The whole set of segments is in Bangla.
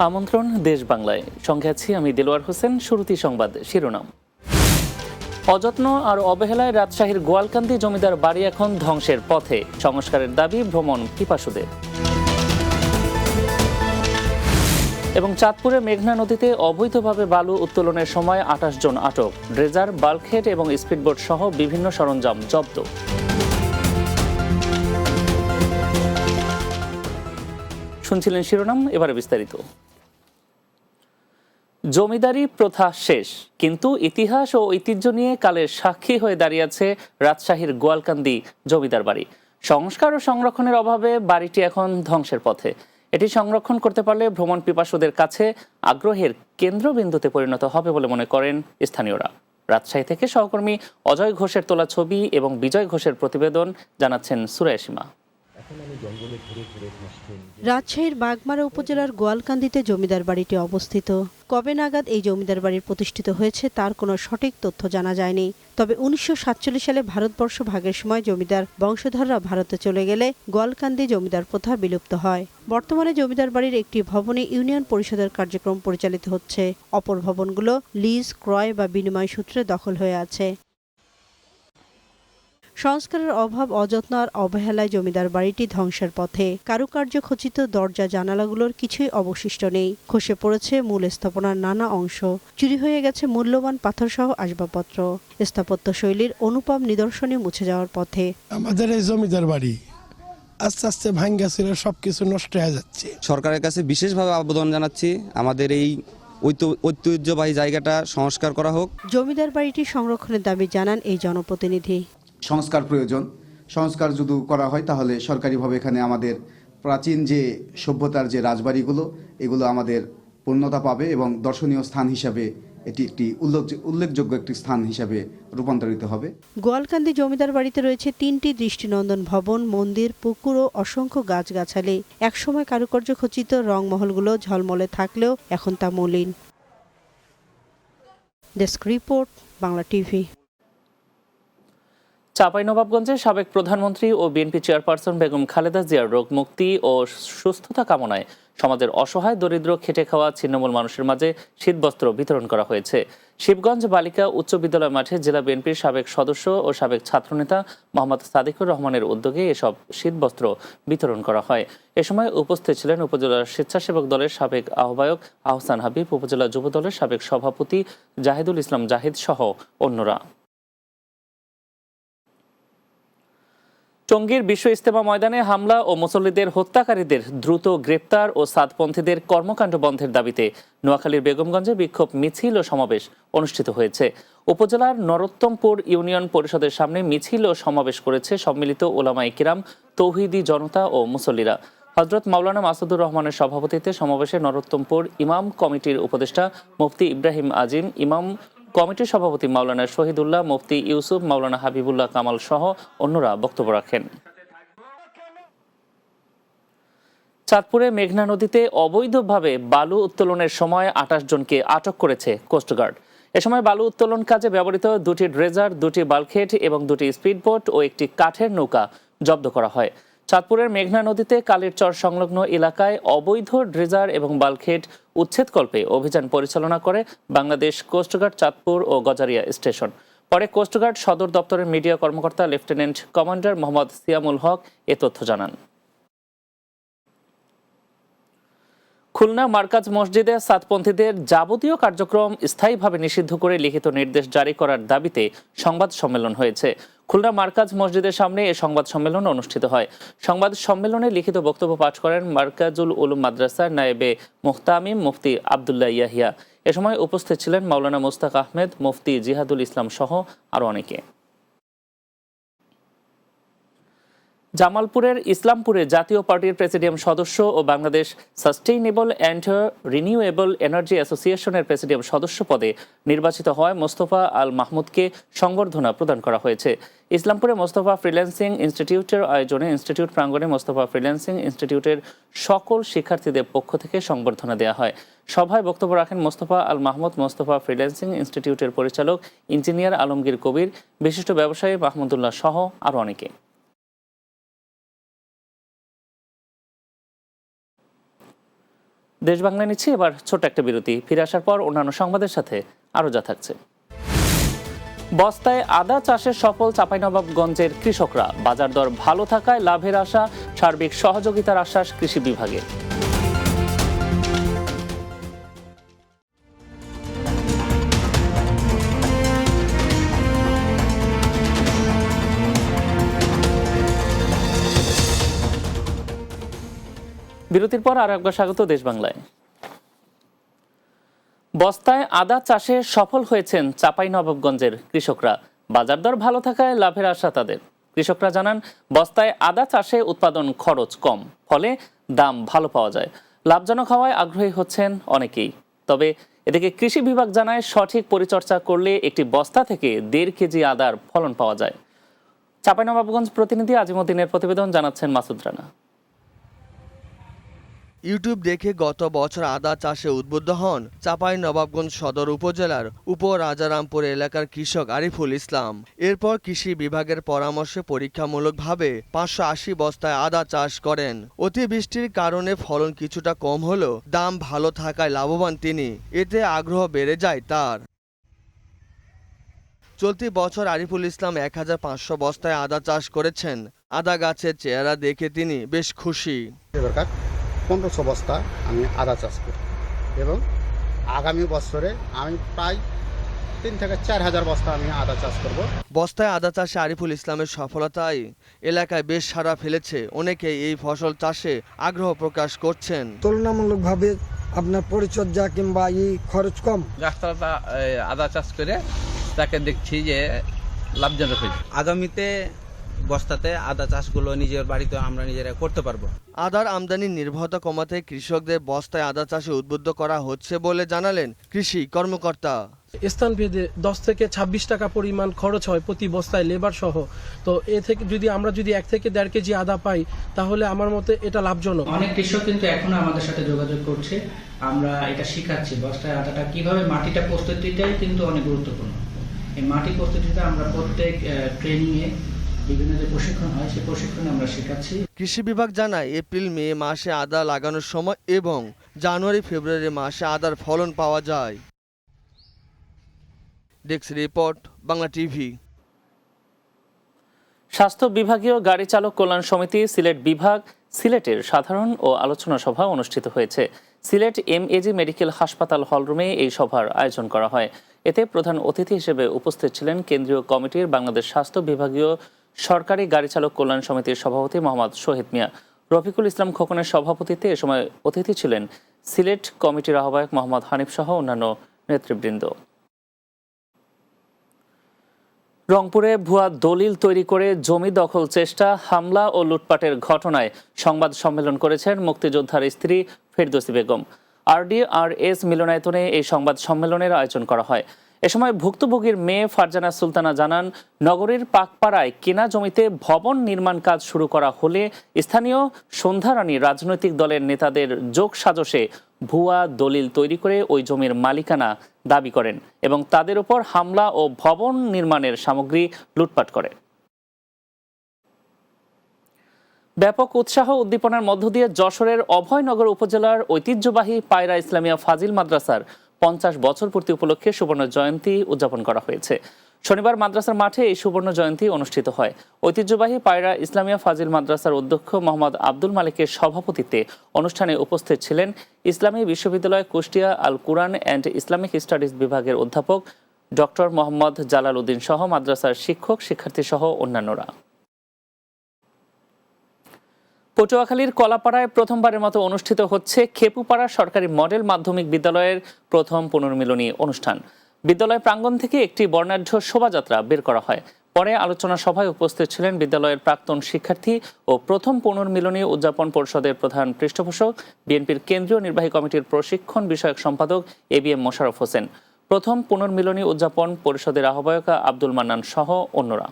আমন্ত্রণ দেশ বাংলায়, সঙ্গে আছি আমি দেলোয়ার হোসেন। শুরুতেই সংবাদ শিরোনাম। অযত্ন আর অবহেলায় রাজশাহীর গোয়ালকান্দি জমিদার বাড়ি এখন ধ্বংসের পথে, সংস্কারের দাবি ভ্রমণ পিপাসুদের। এবং চাঁদপুরে মেঘনা নদীতে অবৈধভাবে বালু উত্তোলনের সময় ২৮ জন আটক, ড্রেজার, বাল্কহেড এবং স্পিডবোট সহ বিভিন্ন সরঞ্জাম জব্দ। শুনছিলেন শিরোনাম, এবারে বিস্তারিত। জমিদারি প্রথা শেষ, কিন্তু ইতিহাস ও ঐতিহ্য নিয়ে কালের সাক্ষী হয়ে দাঁড়িয়ে আছে রাজশাহীর গোয়ালকান্দি জমিদার বাড়ি। সংস্কার ও সংরক্ষণের অভাবে বাড়িটি এখন ধ্বংসের পথে। এটি সংরক্ষণ করতে পারলে ভ্রমণ পিপাসুদের কাছে আগ্রহের কেন্দ্রবিন্দুতে পরিণত হবে বলে মনে করেন স্থানীয়রা। রাজশাহী থেকে সহকর্মী অজয় ঘোষের তোলা ছবি এবং বিজয় ঘোষের প্রতিবেদন, জানাচ্ছেন সুরাইয়া সীমা। রাজশাহীর বাগমারা উপজেলার গোয়ালকান্দিতে জমিদার বাড়িটি অবস্থিত। কবে নাগাদ এই জমিদার বাড়ি প্রতিষ্ঠিত হয়েছে তার কোনো সঠিক তথ্য জানা যায়নি। তবে ১৯৪৭ সালে ভারতবর্ষ ভাগের সময় জমিদার বংশধররা ভারতে চলে গেলে গোয়ালকান্দি জমিদার প্রথা বিলুপ্ত হয়। বর্তমানে জমিদার বাড়ির একটি ভবনে ইউনিয়ন পরিষদের কার্যক্রম পরিচালিত হচ্ছে। অপর ভবনগুলো লিজ, ক্রয় বা বিনিময় সূত্রে দখল হয়ে আছে। সংস্কারের অভাব, অযত্ন আর অবহেলায় জমিদার বাড়িটি ধ্বংসের পথে। কারুকার্য খচিত দরজা জানালাগুলোর কিছুই অবশিষ্ট নেই। খসে পড়েছে মূল স্থাপনার নানা অংশ। চুরি হয়ে গেছে মূল্যবান পাথরসহ আসবাবপত্র। স্থাপত্য শৈলীর অনুপম নিদর্শনে মুছে যাওয়ার পথে। আমাদের এই জমিদার বাড়ি আস্তে আস্তে ভাঙ্গা ছিল, সবকিছু নষ্ট হয়ে যাচ্ছে। সরকারের কাছে বিশেষভাবে আবেদন জানাচ্ছি, আমাদের এই ঐতিহ্যবাহী জায়গাটা সংস্কার করা হোক। জমিদার বাড়িটি সংরক্ষণের দাবি জানান এই জনপ্রতিনিধি। সংস্কার প্রয়োজন। সংস্কার যদি করা হয় তাহলে সরকারিভাবে এখানে আমাদের প্রাচীন যে সভ্যতার যে রাজবাড়িগুলো, এগুলো আমাদের পূর্ণতা পাবে এবং দর্শনীয় স্থান হিসাবে এটি একটি উল্লেখযোগ্য একটি স্থান হিসাবে রূপান্তরিত হবে। গোয়ালকান্দি জমিদার বাড়িতে রয়েছে ৩টি দৃষ্টিনন্দন ভবন, মন্দির, পুকুর ও অসংখ্য গাছগাছালি। একসময় কারুকার্য খচিত রংমহলগুলো ঝলমলে থাকলেও এখন তা মলিন। Desk report, Bangla TV. চাঁপাইনবাবগঞ্জে সাবেক প্রধানমন্ত্রী ও বিএনপি চেয়ারপারসন বেগম খালেদা জিয়ার রোগ মুক্তি ও সুস্থতা কামনায় সমাজের অসহায়, দরিদ্র, খেটে খাওয়া ছিন্নমূল মানুষের মাঝে শীতবস্ত্র বিতরণ করা হয়েছে। শিবগঞ্জ বালিকা উচ্চ বিদ্যালয় মাঠে জেলা বিএনপির সাবেক সদস্য ও সাবেক ছাত্রনেতা মোহাম্মদ সাদিকুর রহমানের উদ্যোগে এসব শীতবস্ত্র বিতরণ করা হয়। এ সময় উপস্থিত ছিলেন উপজেলার স্বেচ্ছাসেবক দলের সাবেক আহ্বায়ক আহসান হাবিব, উপজেলা যুব দলের সাবেক সভাপতি জাহিদুল ইসলাম জাহিদ সহ অন্যরা। টঙ্গীর বিশ্ব ইজতেমা ময়দানে হামলা ও মুসল্লিদের হত্যাকারীদের দ্রুত গ্রেপ্তার ও সাদপন্থীদের কর্মকাণ্ড বন্ধের দাবিতে নোয়াখালীর বেগমগঞ্জে বিক্ষোভ মিছিল ও সমাবেশ অনুষ্ঠিত হয়েছে। উপজেলার নরোত্তমপুর ইউনিয়ন পরিষদের সামনে মিছিল ও সমাবেশ করেছে সম্মিলিত উলামায়ে কিরাম, তৌহিদি জনতা ও মুসল্লিরা। হযরত মাওলানা মাসুদুর রহমানের সভাপতিত্বে সমাবেশে নরোত্তমপুর ইমাম কমিটির উপদেষ্টা মুফতি ইব্রাহিম আজিম, ইমাম কমিটির সভাপতি মাওলানা শহীদুল্লাহ, মুফতি ইউসুফ, মাওলানা হাবিবুল্লাহ কামাল সহ অন্যরা বক্তব্য রাখেন। চাঁদপুরে মেঘনা নদীতে অবৈধভাবে বালু উত্তোলনের সময় ২৮ জনকে আটক করেছে কোস্টগার্ড। এ সময় বালু উত্তোলন কাজে ব্যবহৃত 2টি ড্রেজার, 2টি বাল্কহেড এবং 2টি স্পিডবোট ও একটি কাঠের নৌকা জব্দ করা হয়। চাঁদপুরের মেঘনা নদীতে কালীরচর সংলগ্ন এলাকায় অবৈধ ড্রেজার এবং বাল্কহেড উচ্ছেদকল্পে অভিযান পরিচালনা করে বাংলাদেশ কোস্টগার্ড চাঁদপুর ও গজারিয়া স্টেশন। পরে কোস্টগার্ড সদর দপ্তরের মিডিয়া কর্মকর্তা লেফটেন্যান্ট কমান্ডার মোহাম্মদ সিয়ামুল হক এ তথ্য জানান। খুলনা মার্কাজ মসজিদে সাদপন্থীদের যাবতীয় কার্যক্রম স্থায়ীভাবে নিষিদ্ধ করে লিখিত নির্দেশ জারি করার দাবিতে সংবাদ সম্মেলন হয়েছে। খুলনা মার্কাজ মসজিদের সামনে এ সংবাদ সম্মেলন অনুষ্ঠিত হয়। সংবাদ সম্মেলনে লিখিত বক্তব্য পাঠ করেন মার্কাজুল উলুম মাদ্রাসার নায়েবে মুহতামিম মুফতি আবদুল্লাহ ইয়াহিয়া। এ সময় উপস্থিত ছিলেন মাওলানা মুস্তাক আহমেদ, মুফতি জিহাদুল ইসলাম সহ আরও অনেকে। জামালপুরের ইসলামপুরে জাতীয় পার্টির প্রেসিডিয়াম সদস্য ও Bangladesh sustainable and renewable energy অ্যাসোসিয়েশনের প্রেসিডিয়াম সদস্য পদে নির্বাচিত হওয়ায় মোস্তফা আল মাহমুদকে সংবর্ধনা প্রদান করা হয়েছে। ইসলামপুরে মোস্তফা ফ্রিল্যান্সিং ইনস্টিটিউটের আয়োজনে ইনস্টিটিউট প্রাঙ্গণে মোস্তফা ফ্রিল্যান্সিং ইনস্টিটিউটের সকল শিক্ষার্থীদের পক্ষ থেকে সংবর্ধনা দেওয়া হয়। সভায় বক্তব্য রাখেন মোস্তফা আল মাহমুদ, মোস্তফা ফ্রিল্যান্সিং ইনস্টিটিউটের পরিচালক ইঞ্জিনিয়ার আলমগীর কবির, বিশিষ্ট ব্যবসায়ী মাহমুদুল্লাহ সহ আরও অনেকে। দেশ বাংলায় নিচ্ছি এবার ছোট্ট একটা বিরতি। ফিরে আসার পর অন্যান্য সংবাদের সাথে আরও যা থাকছে। বস্তায় আদা চাষের সফল চাঁপাইনবাবগঞ্জের কৃষকরা, বাজার দর ভালো থাকায় লাভের আশা, সার্বিক সহযোগিতার আশ্বাস কৃষি বিভাগের। বিরতির পর আর একবার স্বাগত দেশ বাংলায়। বস্তায় আদা চাষে সফল হয়েছেন চাঁপাইনবাবগঞ্জের কৃষকরা, বাজার দর ভালো থাকায় লাভের আশা তাদের। কৃষকরা জানান, বস্তায় আদা চাষে উৎপাদন খরচ কম, ফলে দাম ভালো পাওয়া যায়। লাভজনক হওয়ায় আগ্রহী হচ্ছেন অনেকেই। তবে এদিকে কৃষি বিভাগ জানায়, সঠিক পরিচর্যা করলে একটি বস্তা থেকে 1.5 কেজি আদার ফলন পাওয়া যায়। চাঁপাইনবাবগঞ্জ প্রতিনিধি আজিমুদ্দিনের প্রতিবেদন, জানাচ্ছেন মাসুদ রানা। ইউটিউব দেখে গত বছর আদা চাষে উদ্বুদ্ধ হন চাঁপাইনবাবগঞ্জ সদর উপজেলার উপরাজারামপুর এলাকার কৃষক আরিফুল ইসলাম। এরপর কৃষি বিভাগের পরামর্শে পরীক্ষামূলকভাবে 580 বস্তায় আদা চাষ করেন। অতিবৃষ্টির কারণে ফলন কিছুটা কম হলেও দাম ভালো থাকায় লাভবান তিনি। এতে আগ্রহ বেড়ে যায় তার। চলতি বছর আরিফুল ইসলাম 1500 বস্তায় আদা চাষ করেছেন। আদা গাছের চেহারা দেখে তিনি বেশ খুশি। 1500 বস্তা আমি আদা চাষ করি এবং আগামী বছরে আমি প্রায় 3 থেকে 4000 বস্তা আমি আদা চাষ করব। বস্তায় আদা চাষে আরিফুল ইসলামের সফলতায় এলাকায় বেশ সাড়া ফেলেছে। অনেকেই এই ফসল চাষে আগ্রহ প্রকাশ করছেন। তুলনামূলকভাবে আপনার পরিচর্যা কিংবা খরচ কম। গাছতলাটা আদা চাষ করে তাকে দেখছি যে লাভজনক হয়েছে। আগামীতে বস্তাতে আদা চাষগুলো নিজের বাড়িতে আমরা নিজেরা করতে পারবো। আদার আমদানির নির্ভরতা কমাতে কৃষকদের বস্তায় আদা চাষে উদ্বুদ্ধ করা হচ্ছে বলে জানালেন কৃষি কর্মকর্তা। স্থানভেদে 10 থেকে 26 টাকা পরিমাণ খরচ হয় প্রতি বস্তায় লেবার সহ। তো এ থেকে আমরা যদি 1 থেকে 1.5 কেজি আদা পাই তাহলে আমার মতে এটা লাভজনক। অনেক কৃষক কিন্তু এখনো আমাদের সাথে যোগাযোগ করছে, আমরা এটা শিখাচ্ছি। বস্তায় আদাটা কিভাবে মাটিটা প্রস্তুতিটাই কিন্তু অনেক গুরুত্বপূর্ণ। এই মাটি প্রস্তুতিটা আমরা প্রত্যেক ট্রেনিংয়ে বিভিন্ন যে প্রশিক্ষণ হয় সেই প্রশিক্ষণে আমরা শেখাচ্ছি। কৃষি বিভাগ জানায়, এপ্রিল মে মাসে আদা লাগানোর সময় এবং জানুয়ারি ফেব্রুয়ারি মাসে আদার ফলন পাওয়া যায়। Desk report, Bangla TV. স্বাস্থ্য বিভাগীয় গাড়ি চালক কল্যাণ সমিতি সিলেট বিভাগ সিলেটের সাধারণ ও আলোচনা সভা অনুষ্ঠিত হয়েছে। সিলেট এমএজি মেডিকেল হাসপাতাল হলরুমে এই সভার আয়োজন করা হয়। এতে প্রধান অতিথি হিসেবে উপস্থিত ছিলেন কেন্দ্রীয় কমিটির বাংলাদেশ স্বাস্থ্য বিভাগীয় সরকারি গাড়ি চালক কল্যাণ সমিতির সভাপতি মোহাম্মদ শহীদ মিয়া। রফিকুল ইসলাম খোকনের সভাপতিত্বে এ সময় অতিথি ছিলেন সিলেট কমিটির আহ্বায়ক মোহাম্মদ হানিফ সহ অন্যান্য নেতৃবৃন্দ। রংপুরে ভুয়া দলিল তৈরি করে জমি দখল চেষ্টা, হামলা ও লুটপাটের ঘটনায় সংবাদ সম্মেলন করেছেন মুক্তিযোদ্ধার স্ত্রী ফেরদৌসী বেগম। RDRS মিলনায়তনে এই সংবাদ সম্মেলনের আয়োজন করা হয়। এ সময় ভুক্তভোগীর মেয়ে ফারজানা সুলতানা জানান, নগরীর পাকপাড়ায় কেনা জমিতে ভবন নির্মাণ কাজ শুরু করা হলে স্থানীয় সন্ধ্যারানী রাজনৈতিক দলের নেতাদের যোগ সাজশে ভুয়া দলিল তৈরি করে ওই জমির মালিকানা দাবি করেন এবং তাদের উপর হামলা ও ভবন নির্মাণের সামগ্রী লুটপাট করে। ব্যাপক উৎসাহ উদ্দীপনার মধ্য দিয়ে যশোরের অভয়নগর উপজেলার ঐতিহ্যবাহী পায়রা ইসলামিয়া ফাজিল মাদ্রাসার 50 বছর পূর্তি উপলক্ষে সুবর্ণ জয়ন্তী উদযাপন করা হয়েছে। শনিবার মাদ্রাসার মাঠে এই সুবর্ণ জয়ন্তী অনুষ্ঠিত হয়। ঐতিহ্যবাহী পায়রা ইসলামিয়া ফাজিল মাদ্রাসার অধ্যক্ষ মোহাম্মদ আব্দুল মালিকের সভাপতিত্বে অনুষ্ঠানে উপস্থিত ছিলেন ইসলামী বিশ্ববিদ্যালয় কুষ্টিয়া আল কুরআন অ্যান্ড ইসলামিক স্টাডিজ বিভাগের অধ্যাপক ডক্টর মোহাম্মদ জালাল উদ্দিন সহ মাদ্রাসার শিক্ষক শিক্ষার্থী সহ অন্যান্যরা। পটুয়াখালীর কলাপাড়ায় প্রথমবারের মতো অনুষ্ঠিত হচ্ছে খেপুপাড়া সরকারি মডেল মাধ্যমিক বিদ্যালয়ের প্রথম পুনর্মিলনী অনুষ্ঠান। বিদ্যালয় প্রাঙ্গণ থেকে একটি বর্ণাঢ্য শোভাযাত্রা বের করা হয়। পরে আলোচনা সভায় উপস্থিত ছিলেন বিদ্যালয়ের প্রাক্তন শিক্ষার্থী ও প্রথম পুনর্মিলনী উদযাপন পরিষদের প্রধান পৃষ্ঠপোষক, বিএনপির কেন্দ্রীয় নির্বাহী কমিটির প্রশিক্ষণ বিষয়ক সম্পাদক ABM মোশাররফ হোসেন, প্রথম পুনর্মিলনী উদযাপন পরিষদের আহ্বায়ক আব্দুল মান্নান সহ অন্যরা।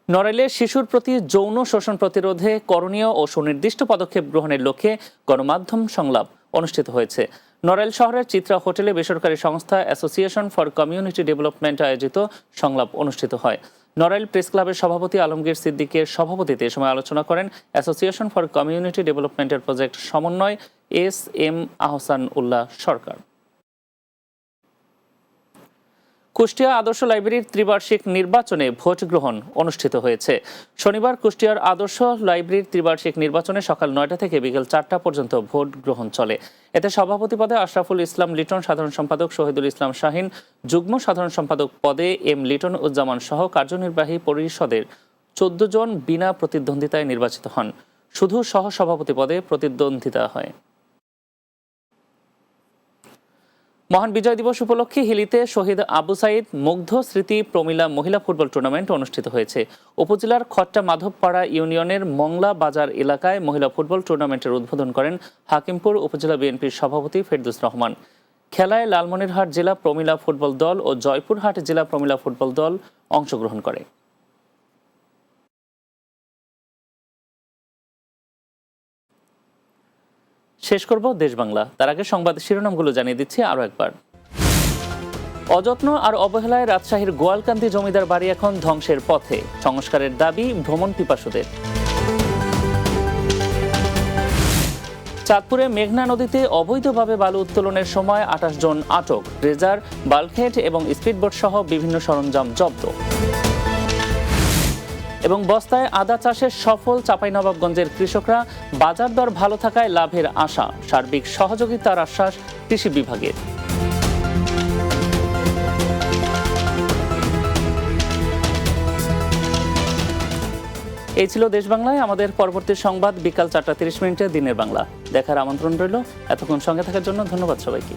নড়াইলে শিশুর প্রতি যৌন শোষণ প্রতিরোধে করণীয় ও সুনির্দিষ্ট পদক্ষেপ গ্রহণের লক্ষ্যে গণমাধ্যম সংলাপ অনুষ্ঠিত হয়েছে। নড়াইল শহরের চিত্রা হোটেলে বেসরকারি সংস্থা অ্যাসোসিয়েশন ফর কমিউনিটি ডেভেলপমেন্ট আয়োজিত সংলাপ অনুষ্ঠিত হয়। নড়াইল প্রেস ক্লাবের সভাপতি আলমগীর সিদ্দিকের সভাপতিত্বে এ সময় আলোচনা করেন অ্যাসোসিয়েশন ফর কমিউনিটি ডেভেলপমেন্টের প্রজেক্ট সমন্বয় এস.এম. আহসান উল্লাহ সরকার। কুষ্টিয়া আদর্শ লাইব্রেরির ত্রিবার্ষিক নির্বাচনে ভোট গ্রহণ অনুষ্ঠিত হয়েছে। শনিবার কুষ্টিয়ার আদর্শ লাইব্রেরির ত্রিবার্ষিক নির্বাচনে সকাল 9টা থেকে বিকেল 4টা পর্যন্ত ভোট গ্রহণ চলে। এতে সভাপতি পদে আশরাফুল ইসলাম লিটন, সাধারণ সম্পাদক শহীদুল ইসলাম শাহিন, যুগ্ম সাধারণ সম্পাদক পদে এম লিটন উজ্জামান সহ কার্যনির্বাহী পরিষদের 14 জন বিনা প্রতিদ্বন্দ্বিতায় নির্বাচিত হন। শুধু সহসভাপতি পদে প্রতিদ্বন্দ্বিতা হয়। মহান বিজয় দিবস উপলক্ষে হিলিতে শহীদ আবু সাইদ মুগ্ধ স্মৃতি প্রমিলা মহিলা ফুটবল টুর্নামেন্ট অনুষ্ঠিত হয়েছে। উপজেলার খট্টা মাধবপাড়া ইউনিয়নের মংলা বাজার এলাকায় মহিলা ফুটবল টুর্নামেন্টের উদ্বোধন করেন হাকিমপুর উপজেলা বিএনপির সভাপতি ফেরদৌস রহমান। খেলায় লালমনিরহাট জেলা প্রমিলা ফুটবল দল ও জয়পুরহাট জেলা প্রমিলা ফুটবল দল অংশগ্রহণ করে। শেষ করব দেশ বাংলা, তার আগে সংবাদ শিরোনামগুলো জানিয়ে দিচ্ছি আরও একবার। অযত্ন আর অবহেলায় রাজশাহীর গোয়ালকান্দি জমিদার বাড়ি এখন ধ্বংসের পথে, সংস্কারের দাবি ভ্রমণ পিপাসুদের। চাঁদপুরে মেঘনা নদীতে অবৈধভাবে বালু উত্তোলনের সময় 28 জন আটক, ড্রেজার, বাল্কহেড এবং স্পিডবোট সহ বিভিন্ন সরঞ্জাম জব্দ। এবং বস্তায় আদা চাষের সফল চাঁপাইনবাবগঞ্জের কৃষকরা, বাজার দর ভালো থাকায় লাভের আশা, সার্বিক সহযোগিতার আশ্বাস কৃষি বিভাগের। এই ছিল দেশ বাংলায়। আমাদের পরবর্তী সংবাদ বিকাল 4টা 30 মিনিটে দিনের বাংলা দেখার আমন্ত্রণ রইল। এতক্ষণ সঙ্গে থাকার জন্য ধন্যবাদ সবাইকে।